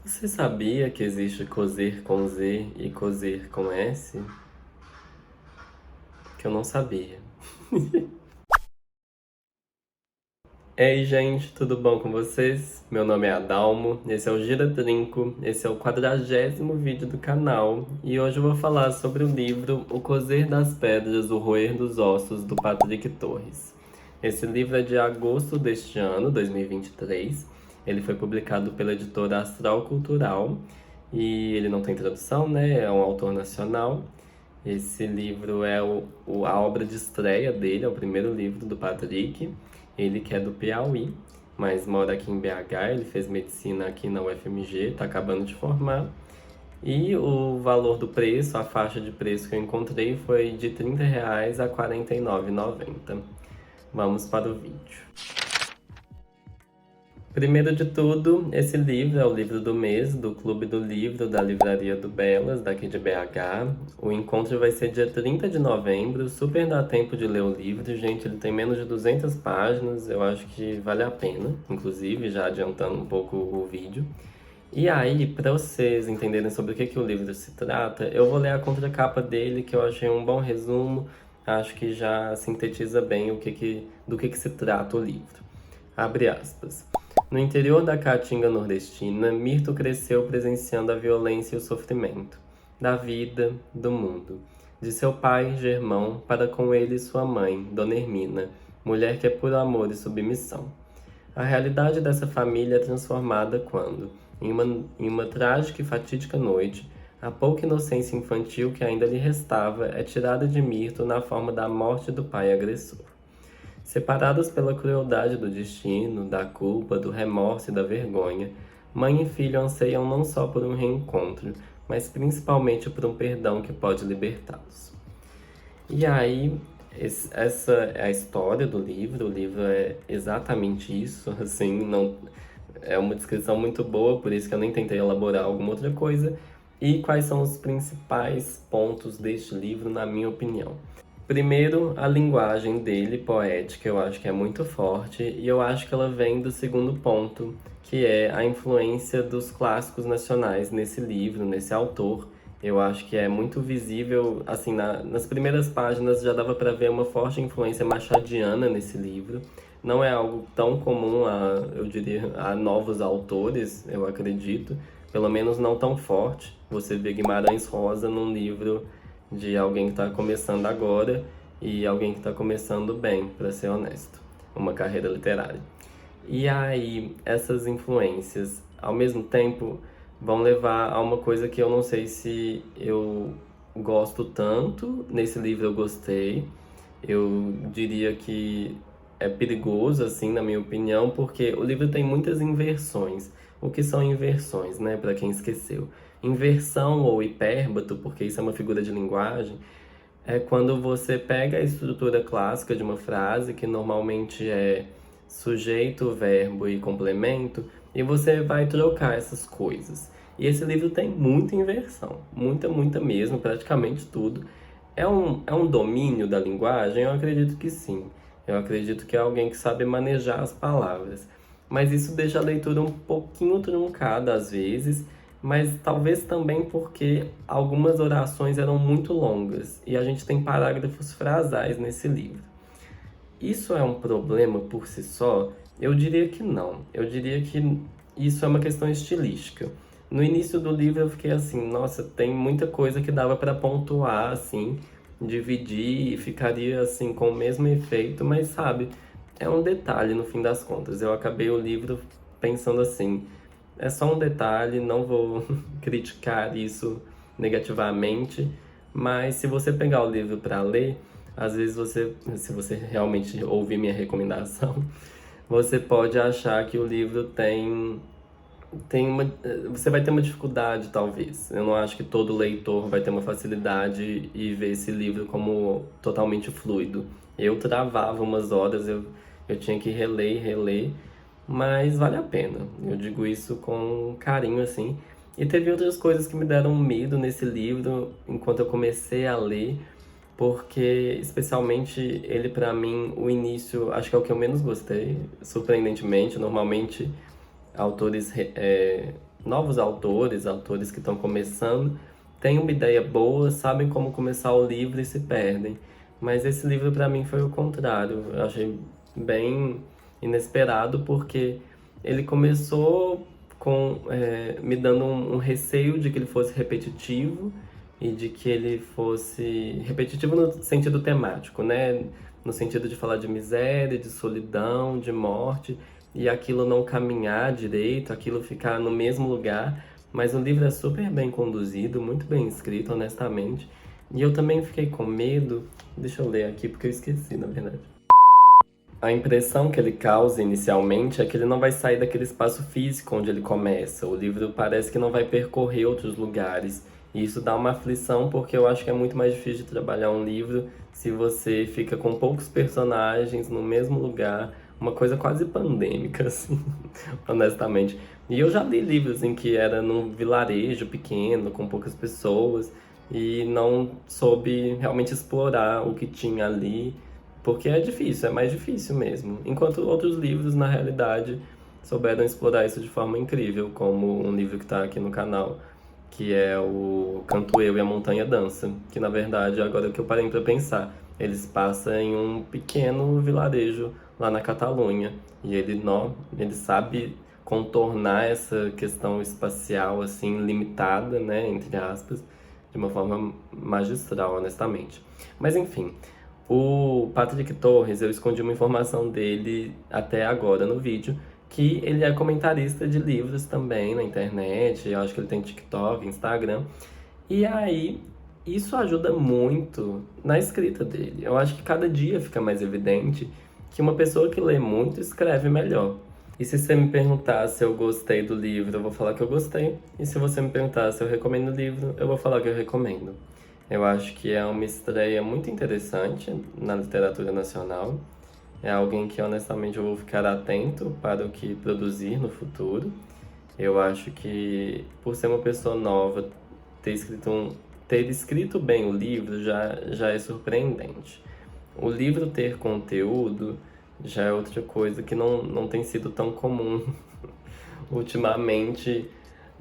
Você sabia que existe cozer com Z e cozer com S? Que eu não sabia. Ei, gente, tudo bom com vocês? Meu nome é Adalmo, esse é o Gira Trinco, esse é o 40º vídeo do canal e hoje eu vou falar sobre o livro O Cozer das Pedras, O Roer dos Ossos, do Patrick Torres. Esse livro é de agosto deste ano, 2023. Ele foi publicado pela editora Astral Cultural e ele não tem tradução, né? É um autor nacional. Esse livro é a obra de estreia dele, é o primeiro livro do Patrick. Ele que é do Piauí, mas mora aqui em BH, ele fez medicina aqui na UFMG, está acabando de formar. E o valor do preço, a faixa de preço que eu encontrei foi de R$ 30 a R$ 49,90. Vamos para o vídeo. Primeiro de tudo, esse livro é o livro do mês do Clube do Livro da Livraria do Belas, daqui de BH. O encontro vai ser dia 30 de novembro, super dá tempo de ler o livro, gente, ele tem menos de 200 páginas, eu acho que vale a pena, inclusive, já adiantando um pouco o vídeo. E aí, para vocês entenderem sobre o que o livro se trata, eu vou ler a contracapa dele, que eu achei um bom resumo, acho que já sintetiza bem do que se trata o livro. Abre aspas. No interior da Caatinga nordestina, Mirto cresceu presenciando a violência e o sofrimento, da vida, do mundo. De seu pai, Germão, para com ele sua mãe, Dona Hermina, mulher que é puro amor e submissão. A realidade dessa família é transformada quando, em uma trágica e fatídica noite, a pouca inocência infantil que ainda lhe restava é tirada de Mirto na forma da morte do pai agressor. Separados pela crueldade do destino, da culpa, do remorso e da vergonha, mãe e filho anseiam não só por um reencontro, mas principalmente por um perdão que pode libertá-los. E aí, essa é a história do livro. O livro é exatamente isso, assim, não é uma descrição muito boa, por isso que eu nem tentei elaborar alguma outra coisa. E quais são os principais pontos deste livro, na minha opinião? Primeiro, a linguagem dele, poética, eu acho que é muito forte, e eu acho que ela vem do segundo ponto, que é a influência dos clássicos nacionais nesse livro, nesse autor. Eu acho que é muito visível, assim, nas primeiras páginas já dava para ver uma forte influência machadiana nesse livro. Não é algo tão comum eu diria, a novos autores, eu acredito, pelo menos não tão forte. Você vê Guimarães Rosa num livro de alguém que está começando agora e alguém que está começando bem, para ser honesto, uma carreira literária. E aí, essas influências, ao mesmo tempo, vão levar a uma coisa que eu não sei se eu gosto tanto. Nesse livro eu gostei. Eu diria que é perigoso, assim, na minha opinião, porque o livro tem muitas inversões. O que são inversões, né, para quem esqueceu? Inversão ou hipérbato, porque isso é uma figura de linguagem, é quando você pega a estrutura clássica de uma frase, que normalmente é sujeito, verbo e complemento, e você vai trocar essas coisas. E esse livro tem muita inversão, muita, muita mesmo, praticamente tudo. É um domínio da linguagem? Eu acredito que sim. Eu acredito que é alguém que sabe manejar as palavras. Mas isso deixa a leitura um pouquinho truncada às vezes, mas talvez também porque algumas orações eram muito longas e a gente tem parágrafos frasais nesse livro. Isso é um problema por si só? Eu diria que não. Eu diria que isso é uma questão estilística. No início do livro eu fiquei assim, nossa, tem muita coisa que dava para pontuar, assim, dividir e ficaria assim com o mesmo efeito, mas sabe, é um detalhe no fim das contas. Eu acabei o livro pensando assim, é só um detalhe, não vou criticar isso negativamente, mas se você pegar o livro para ler, às vezes se você realmente ouvir minha recomendação, você pode achar que o livro você vai ter uma dificuldade, talvez. Eu não acho que todo leitor vai ter uma facilidade e ver esse livro como totalmente fluido. Eu travava umas horas, eu tinha que reler e reler, mas vale a pena. Eu digo isso com carinho, assim. E teve outras coisas que me deram medo nesse livro enquanto eu comecei a ler, porque especialmente ele, pra mim, o início, acho que é o que eu menos gostei, surpreendentemente. Normalmente autores novos autores, autores que estão começando, têm uma ideia boa, sabem como começar o livro e se perdem. Mas esse livro para mim foi o contrário. Eu achei bem inesperado porque ele começou me dando um receio de que ele fosse repetitivo e de que ele fosse repetitivo no sentido temático, né? No sentido de falar de miséria, de solidão, de morte, e aquilo não caminhar direito, aquilo ficar no mesmo lugar. Mas o livro é super bem conduzido, muito bem escrito, honestamente. E eu também fiquei com medo, deixa eu ler aqui porque eu esqueci, na verdade. A impressão que ele causa inicialmente é que ele não vai sair daquele espaço físico onde ele começa. O livro parece que não vai percorrer outros lugares. E isso dá uma aflição porque eu acho que é muito mais difícil de trabalhar um livro se você fica com poucos personagens no mesmo lugar. Uma coisa quase pandêmica, assim, honestamente. E eu já li livros em que era num vilarejo pequeno, com poucas pessoas, e não soube realmente explorar o que tinha ali. Porque é difícil, é mais difícil mesmo. Enquanto outros livros, na realidade, souberam explorar isso de forma incrível, como um livro que está aqui no canal, que é o Canto Eu e a Montanha Dança, que na verdade, agora que eu parei para pensar, eles passam em um pequeno vilarejo lá na Catalunha, e ele sabe contornar essa questão espacial assim limitada, né, entre aspas, de uma forma magistral, honestamente. Mas enfim, o Patrick Torres, eu escondi uma informação dele até agora no vídeo, que ele é comentarista de livros também na internet, eu acho que ele tem TikTok, Instagram. E aí, isso ajuda muito na escrita dele. Eu acho que cada dia fica mais evidente que uma pessoa que lê muito escreve melhor. E se você me perguntar se eu gostei do livro, eu vou falar que eu gostei. E se você me perguntar se eu recomendo o livro, eu vou falar que eu recomendo. Eu acho que é uma estreia muito interessante na literatura nacional. É alguém que honestamente eu vou ficar atento para o que produzir no futuro. Eu acho que por ser uma pessoa nova, ter escrito bem o livro já é surpreendente. O livro ter conteúdo já é outra coisa que não tem sido tão comum ultimamente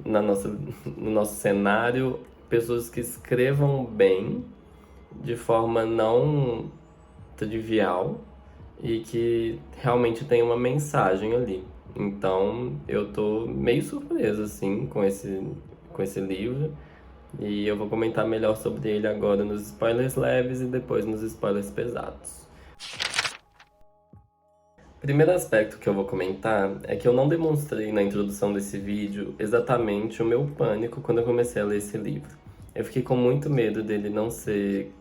no nosso cenário. Pessoas que escrevam bem de forma não trivial e que realmente tem uma mensagem ali. Então eu tô meio surpreso assim com esse livro e eu vou comentar melhor sobre ele agora nos spoilers leves e depois nos spoilers pesados. Primeiro aspecto que eu vou comentar é que eu não demonstrei na introdução desse vídeo exatamente o meu pânico quando eu comecei a ler esse livro. Eu fiquei com muito medo dele não ser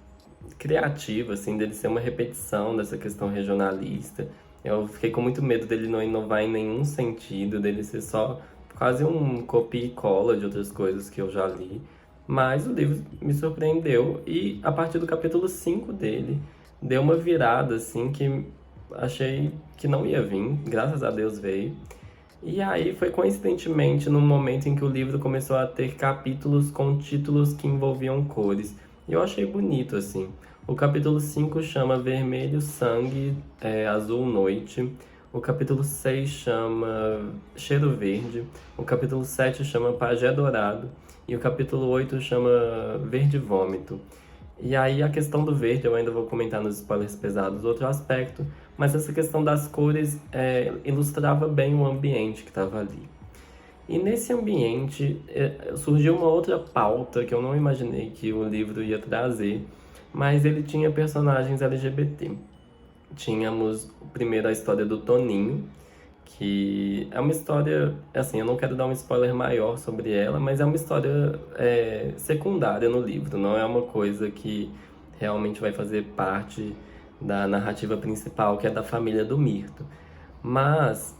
criativo, assim, dele ser uma repetição dessa questão regionalista. Eu fiquei com muito medo dele não inovar em nenhum sentido, dele ser só quase um copia e cola de outras coisas que eu já li. Mas o livro me surpreendeu e a partir do capítulo 5 dele, deu uma virada, assim, que achei que não ia vir, graças a Deus veio. E aí foi coincidentemente no momento em que o livro começou a ter capítulos com títulos que envolviam cores. E eu achei bonito, assim. O capítulo 5 chama Vermelho Sangue, Azul Noite. O capítulo 6 chama Cheiro Verde. O capítulo 7 chama Pajé Dourado. E o capítulo 8 chama Verde Vômito. E aí a questão do verde eu ainda vou comentar nos spoilers pesados, outro aspecto, mas essa questão das cores ilustrava bem o ambiente que estava ali. E nesse ambiente surgiu uma outra pauta que eu não imaginei que o livro ia trazer, mas ele tinha personagens LGBT. Tínhamos primeiro a história do Toninho, que é uma história, assim, eu não quero dar um spoiler maior sobre ela, mas é uma história secundária no livro, não é uma coisa que realmente vai fazer parte da narrativa principal, que é da família do Mirto. Mas,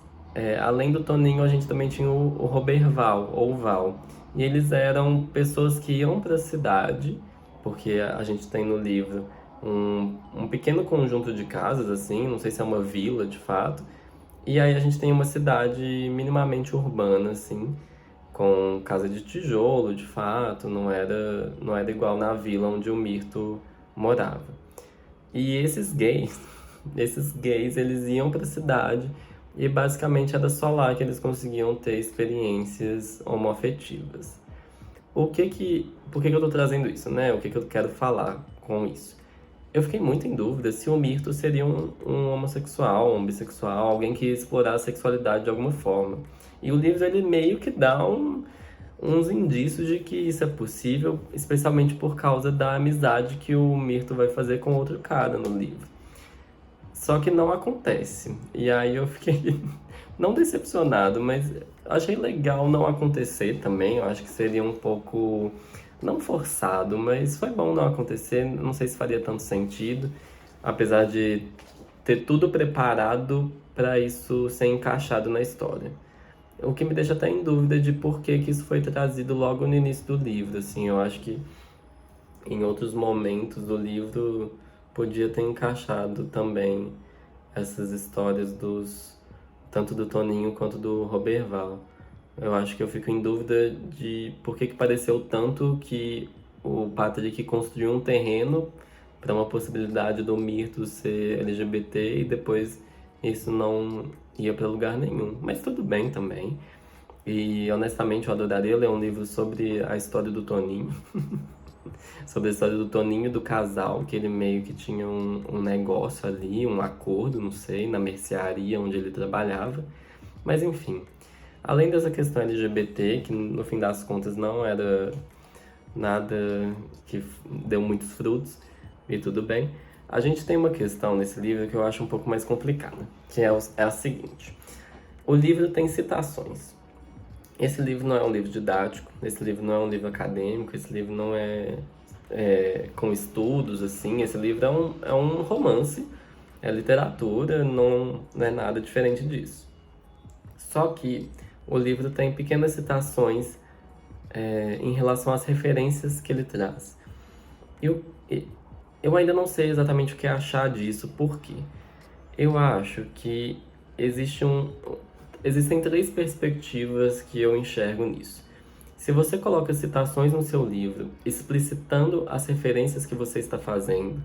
além do Toninho, a gente também tinha o Roberval, ou Val, e eles eram pessoas que iam para a cidade, porque a gente tem no livro um pequeno conjunto de casas, assim, não sei se é uma vila de fato, e aí a gente tem uma cidade minimamente urbana, assim, com casa de tijolo, de fato, não era igual na vila onde o Mirto morava. E esses gays, eles iam pra cidade e basicamente era só lá que eles conseguiam ter experiências homoafetivas. Por que que eu tô trazendo isso, né? O que que eu quero falar com isso? Eu fiquei muito em dúvida se o Mirto seria um homossexual, um bissexual, alguém que ia explorar a sexualidade de alguma forma. E o livro, ele meio que dá uns indícios de que isso é possível, especialmente por causa da amizade que o Mirto vai fazer com outro cara no livro. Só que não acontece. E aí eu fiquei não decepcionado, mas achei legal não acontecer também. Eu acho que seria um pouco, não forçado, mas foi bom não acontecer. Não sei se faria tanto sentido, apesar de ter tudo preparado para isso ser encaixado na história. O que me deixa até em dúvida de por que que isso foi trazido logo no início do livro, assim. Eu acho que em outros momentos do livro podia ter encaixado também essas histórias dos tanto do Toninho quanto do Roberval. Eu acho que eu fico em dúvida de por que que pareceu tanto que o Patrick construiu um terreno para uma possibilidade do Mirto ser LGBT e depois isso não ia para lugar nenhum. Mas tudo bem também. E honestamente eu adoraria ler um livro sobre a história do Toninho. Sobre a história do Toninho e do casal, que ele meio que tinha um negócio ali, um acordo, não sei, na mercearia onde ele trabalhava. Mas enfim, além dessa questão LGBT, que no fim das contas não era nada que deu muitos frutos, e tudo bem, a gente tem uma questão nesse livro que eu acho um pouco mais complicada, que é a seguinte. O livro tem citações. Esse livro não é um livro didático, esse livro não é um livro acadêmico, esse livro não é com estudos, assim. Esse livro é um romance, é literatura, não é nada diferente disso. Só que o livro tem pequenas citações em relação às referências que ele traz. Eu, eu ainda não sei exatamente o que achar disso, porque eu acho que existe existem três perspectivas que eu enxergo nisso. Se você coloca citações no seu livro, explicitando as referências que você está fazendo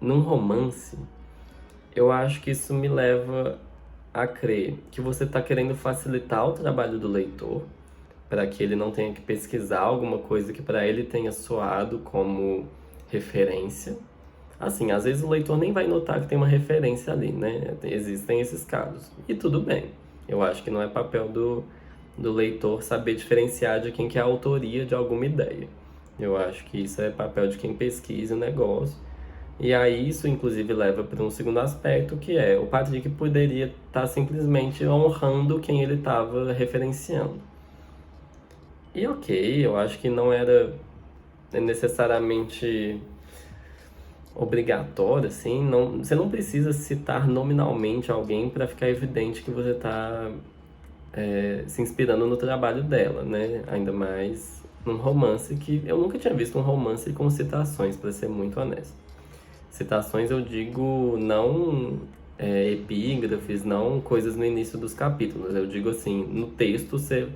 num romance, eu acho que isso me leva a crer que você está querendo facilitar o trabalho do leitor, para que ele não tenha que pesquisar alguma coisa que para ele tenha soado como referência. Assim, às vezes o leitor nem vai notar que tem uma referência ali, né? Existem esses casos. E tudo bem. Eu acho que não é papel do leitor saber diferenciar de quem que é a autoria de alguma ideia. Eu acho que isso é papel de quem pesquisa o negócio. E aí isso, inclusive, leva para um segundo aspecto, que é o Patrick poderia estar simplesmente honrando quem ele estava referenciando. E ok, eu acho que não era necessariamente obrigatório, assim, não, você não precisa citar nominalmente alguém para ficar evidente que você está se inspirando no trabalho dela, né? Ainda mais num romance que eu nunca tinha visto um romance com citações, para ser muito honesto. Citações eu digo não epígrafes, não coisas no início dos capítulos. Eu digo assim, no texto você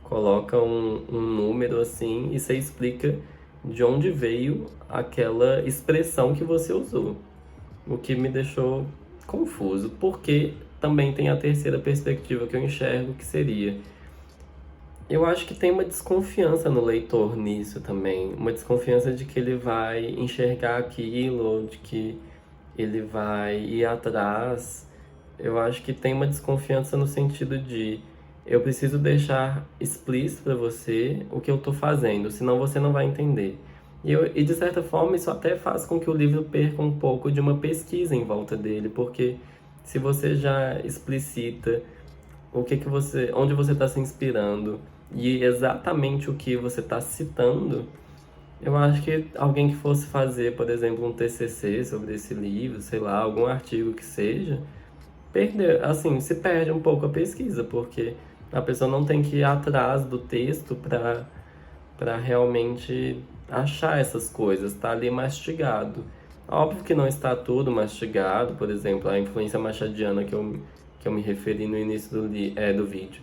coloca um número assim e você explica de onde veio aquela expressão que você usou. O que me deixou confuso, porque também tem a terceira perspectiva que eu enxergo, que seria: eu acho que tem uma desconfiança no leitor nisso também, uma desconfiança de que ele vai enxergar aquilo, ou de que ele vai ir atrás. Eu acho que tem uma desconfiança no sentido de eu preciso deixar explícito para você o que eu estou fazendo, senão você não vai entender. E de certa forma isso até faz com que o livro perca um pouco de uma pesquisa em volta dele, porque se você já explicita o que que você, onde você está se inspirando e exatamente o que você está citando, eu acho que alguém que fosse fazer, por exemplo, um TCC sobre esse livro, sei lá, algum artigo que seja, assim, se perde um pouco a pesquisa, porque a pessoa não tem que ir atrás do texto para realmente achar essas coisas, tá ali mastigado. Óbvio que não está tudo mastigado, por exemplo, a influência machadiana que eu me referi no início do vídeo.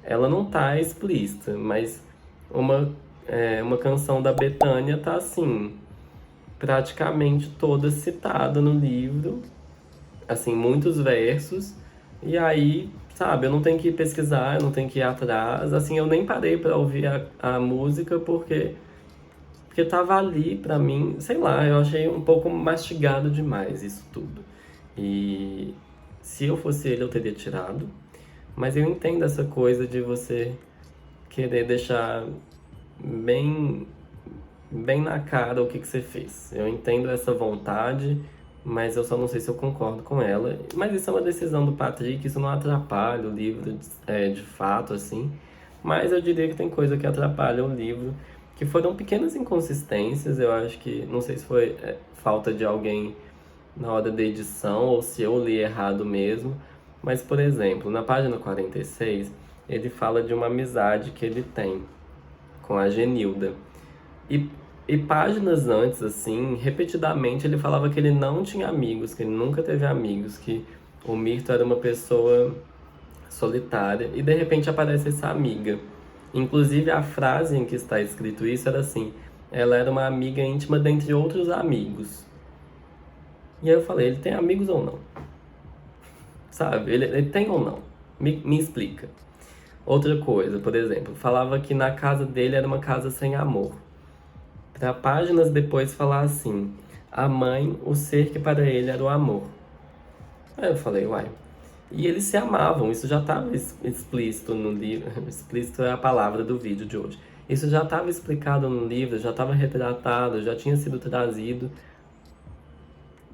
Ela não tá explícita, mas uma canção da Bethânia tá assim, praticamente toda citada no livro, assim, muitos versos, E aí, sabe, eu não tenho que pesquisar, eu não tenho que ir atrás. Assim, eu nem parei pra ouvir a música porque tava ali pra mim, sei lá, eu achei um pouco mastigado demais isso tudo. E se eu fosse ele, eu teria tirado. Mas eu entendo essa coisa de você querer deixar bem, bem na cara o que que você fez. Eu entendo essa vontade, mas eu só não sei se eu concordo com ela. Mas isso é uma decisão do Patrick, isso não atrapalha o livro de fato, assim. Mas eu diria que tem coisa que atrapalha o livro, que foram pequenas inconsistências. Eu acho que, não sei se foi falta de alguém na hora da edição ou se eu li errado mesmo. Mas, por exemplo, na página 46, ele fala de uma amizade que ele tem com a Genilda. E, e páginas antes, assim, repetidamente ele falava que ele não tinha amigos, que ele nunca teve amigos, que o Mirto era uma pessoa solitária, e de repente aparece essa amiga. Inclusive a frase em que está escrito isso era assim: ela era uma amiga íntima dentre outros amigos. E aí eu falei, ele tem amigos ou não? Sabe? Ele tem ou não? Me explica. Outra coisa, por exemplo, falava que na casa dele era uma casa sem amor. Para páginas depois falar assim: a mãe, o ser que para ele era o amor. Aí eu falei, uai. E eles se amavam, isso já estava explícito no livro. Explícito é a palavra do vídeo de hoje. Isso já estava explicado no livro, já estava retratado, já tinha sido trazido.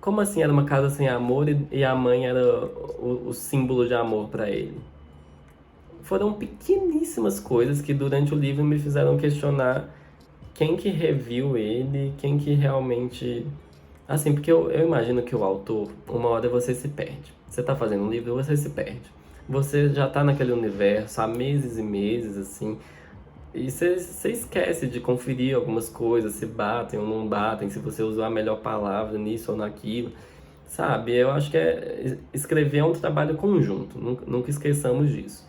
Como assim era uma casa sem amor e a mãe era o símbolo de amor para ele? Foram pequeníssimas coisas que durante o livro me fizeram questionar quem que reviu ele, quem que realmente. Assim, porque eu imagino que o autor, uma hora você se perde. Você tá fazendo um livro, você se perde. Você já tá naquele universo há meses e meses, assim, e você esquece de conferir algumas coisas, se batem ou não batem, se você usou a melhor palavra nisso ou naquilo. Sabe, eu acho que escrever é um trabalho conjunto, nunca esqueçamos disso.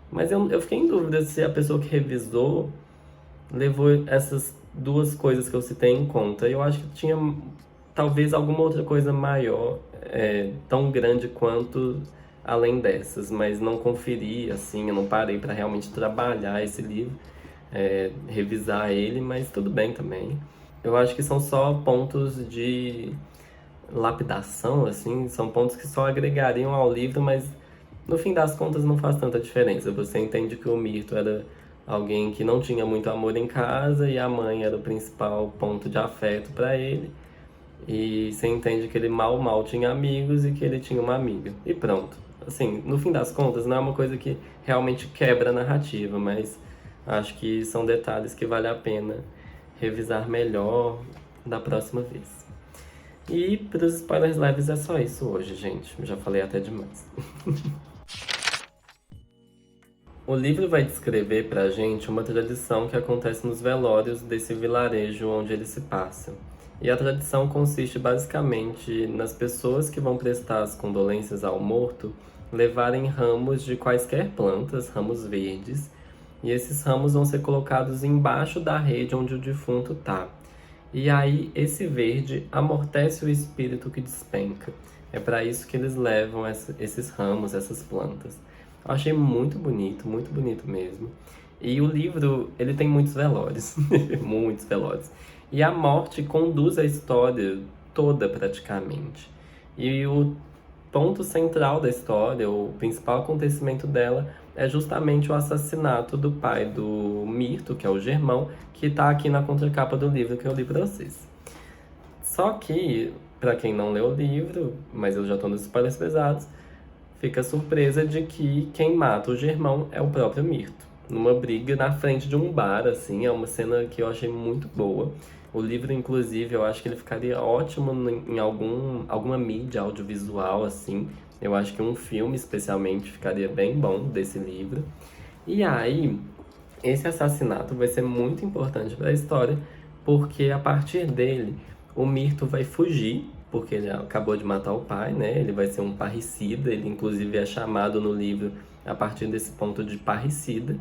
Mas eu fiquei em dúvida se a pessoa que revisou levou essas duas coisas que eu citei em conta. Eu acho que tinha talvez alguma outra coisa maior, tão grande quanto além dessas, mas não conferi, assim, eu não parei para realmente trabalhar esse livro, revisar ele, mas tudo bem também. Eu acho que são só pontos de lapidação, assim, são pontos que só agregariam ao livro, mas no fim das contas não faz tanta diferença. Você entende que o Mirto era alguém que não tinha muito amor em casa e a mãe era o principal ponto de afeto para ele. E você entende que ele mal tinha amigos e que ele tinha uma amiga. E pronto. Assim, no fim das contas, não é uma coisa que realmente quebra a narrativa, mas acho que são detalhes que vale a pena revisar melhor da próxima vez. E para os spoilers leves é só isso hoje, gente. Já falei até demais. O livro vai descrever pra gente uma tradição que acontece nos velórios desse vilarejo onde ele se passa. E a tradição consiste basicamente nas pessoas que vão prestar as condolências ao morto levarem ramos de quaisquer plantas, ramos verdes, e esses ramos vão ser colocados embaixo da rede onde o defunto tá. E aí esse verde amortece o espírito que despenca. É para isso que eles levam esses ramos, essas plantas. Eu achei muito bonito mesmo. E o livro, ele tem muitos velórios, muitos velórios. E a morte conduz a história toda praticamente. E o ponto central da história, o principal acontecimento dela, é justamente o assassinato do pai do Mirto, que é o Germão, que tá aqui na contracapa do livro que eu li pra vocês. Só que, pra quem não leu o livro, mas eu já tô nos spoilers pesados, fica a surpresa de que quem mata o Germão é o próprio Mirto. Numa briga na frente de um bar, assim, é uma cena que eu achei muito boa. O livro, inclusive, eu acho que ele ficaria ótimo em alguma mídia audiovisual, assim. Eu acho que um filme, especialmente, ficaria bem bom desse livro. E aí, esse assassinato vai ser muito importante para a história, porque a partir dele, o Mirto vai fugir, porque ele acabou de matar o pai, né? Ele vai ser um parricida, ele inclusive é chamado no livro a partir desse ponto de parricida.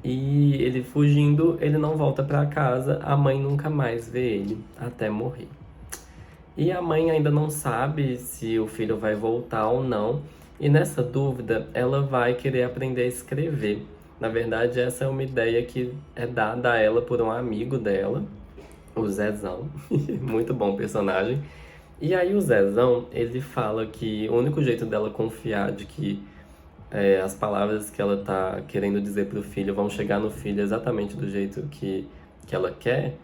E ele fugindo, ele não volta para casa, a mãe nunca mais vê ele até morrer. E a mãe ainda não sabe se o filho vai voltar ou não. E nessa dúvida, ela vai querer aprender a escrever. Na verdade, essa é uma ideia que é dada a ela por um amigo dela, o Zezão. Muito bom personagem. E aí o Zezão, ele fala que o único jeito dela confiar de que as palavras que ela tá querendo dizer pro filho vão chegar no filho exatamente do jeito que ela quer,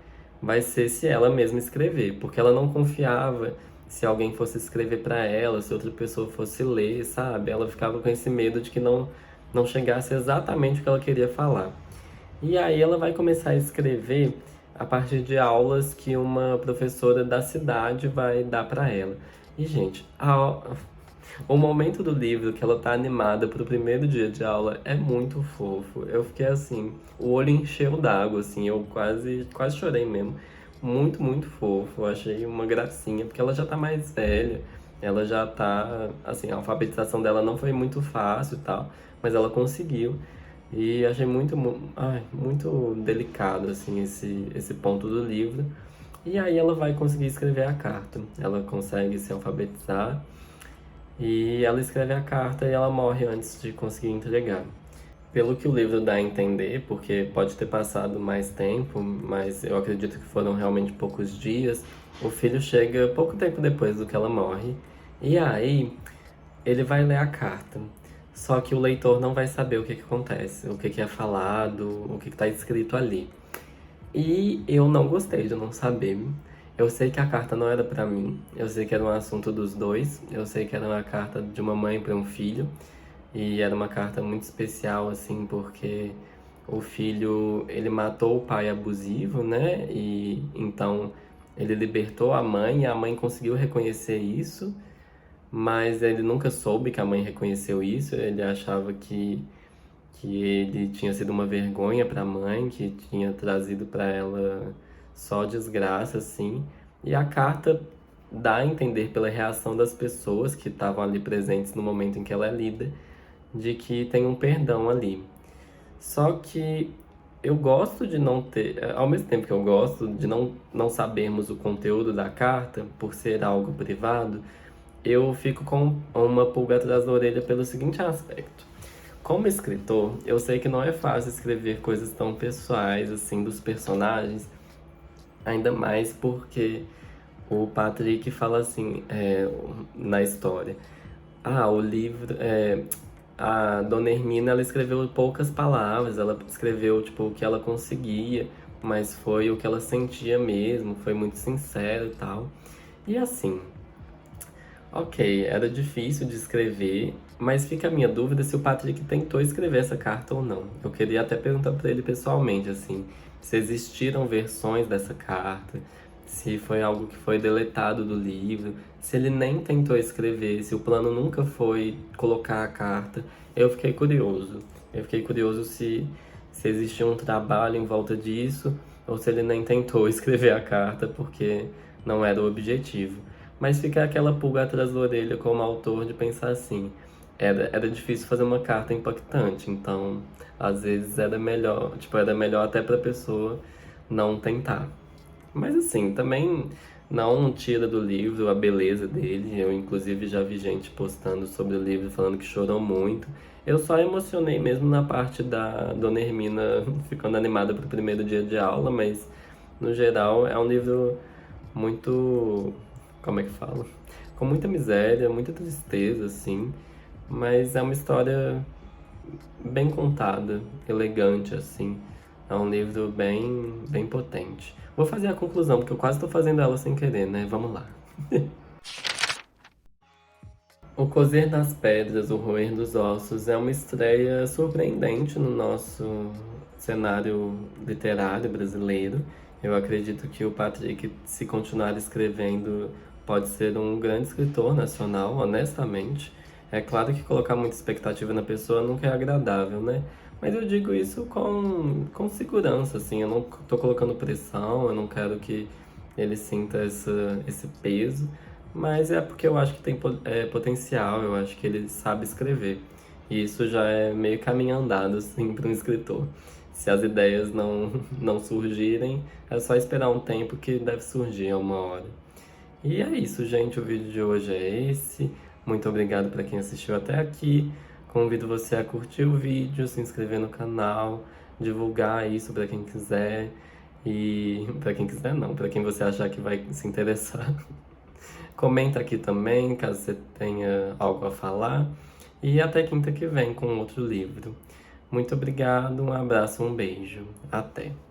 vai ser se ela mesma escrever, porque ela não confiava se alguém fosse escrever para ela, se outra pessoa fosse ler, sabe? Ela ficava com esse medo de que não chegasse exatamente o que ela queria falar. E aí ela vai começar a escrever a partir de aulas que uma professora da cidade vai dar para ela. E, gente, o momento do livro que ela tá animada pro primeiro dia de aula é muito fofo. Eu fiquei assim, o olho encheu d'água, assim, eu quase chorei mesmo. Muito, muito fofo. Eu achei uma gracinha, porque ela já tá mais velha, ela já tá, assim, a alfabetização dela não foi muito fácil e tal, mas ela conseguiu. E achei muito delicado, assim, esse ponto do livro. E aí ela vai conseguir escrever a carta. Ela consegue se alfabetizar e ela escreve a carta e ela morre antes de conseguir entregar. Pelo que o livro dá a entender, porque pode ter passado mais tempo, mas eu acredito que foram realmente poucos dias, o filho chega pouco tempo depois do que ela morre. E aí ele vai ler a carta. Só que o leitor não vai saber o que acontece, o que é falado, o que está escrito ali. E eu não gostei de não saber. Eu sei que a carta não era pra mim, eu sei que era um assunto dos dois, eu sei que era uma carta de uma mãe para um filho, e era uma carta muito especial, assim, porque o filho, ele matou o pai abusivo, né? E então ele libertou a mãe, e a mãe conseguiu reconhecer isso, mas ele nunca soube que a mãe reconheceu isso, ele achava que ele tinha sido uma vergonha para a mãe, que tinha trazido para ela só desgraça, assim. E a carta dá a entender pela reação das pessoas que estavam ali presentes no momento em que ela é lida, de que tem um perdão ali. Só que eu gosto de não ter, ao mesmo tempo que eu gosto de não sabermos o conteúdo da carta, por ser algo privado, eu fico com uma pulga atrás da orelha pelo seguinte aspecto. Como escritor, eu sei que não é fácil escrever coisas tão pessoais assim dos personagens, ainda mais porque o Patrick fala assim na história. O livro. A Dona Hermina, ela escreveu poucas palavras, ela escreveu tipo o que ela conseguia, mas foi o que ela sentia mesmo, foi muito sincero e tal. E assim, ok, era difícil de escrever, mas fica a minha dúvida se o Patrick tentou escrever essa carta ou não. Eu queria até perguntar para ele pessoalmente, assim, se existiram versões dessa carta, se foi algo que foi deletado do livro, se ele nem tentou escrever, se o plano nunca foi colocar a carta. Eu fiquei curioso. Eu fiquei curioso se existia um trabalho em volta disso, ou se ele nem tentou escrever a carta porque não era o objetivo. Mas fica aquela pulga atrás da orelha como autor de pensar assim, era difícil fazer uma carta impactante, então às vezes era melhor até pra pessoa não tentar. Mas assim, também não tira do livro a beleza dele. Eu inclusive já vi gente postando sobre o livro falando que chorou muito. Eu só emocionei mesmo na parte da Dona Hermina ficando animada pro primeiro dia de aula, mas no geral é um livro muito, como é que fala? Com muita miséria, muita tristeza, assim, mas é uma história bem contada, elegante, assim. É um livro bem potente. Vou fazer a conclusão, porque eu quase estou fazendo ela sem querer, né? Vamos lá. O Cozer das Pedras, O Roer dos Ossos é uma estreia surpreendente no nosso cenário literário brasileiro. Eu acredito que o Patrick, se continuar escrevendo, pode ser um grande escritor nacional, honestamente. É claro que colocar muita expectativa na pessoa nunca é agradável, né? Mas eu digo isso com segurança, assim. Eu não tô colocando pressão, eu não quero que ele sinta esse peso. Mas é porque eu acho que tem potencial, eu acho que ele sabe escrever. E isso já é meio caminho andado, assim, para um escritor. Se as ideias não surgirem, é só esperar um tempo que deve surgir a uma hora. E é isso, gente. O vídeo de hoje é esse. Muito obrigado para quem assistiu até aqui. Convido você a curtir o vídeo, se inscrever no canal, divulgar isso para quem quiser. E para quem quiser não, para quem você achar que vai se interessar. Comenta aqui também, caso você tenha algo a falar. E até quinta que vem com outro livro. Muito obrigado, um abraço, um beijo. Até!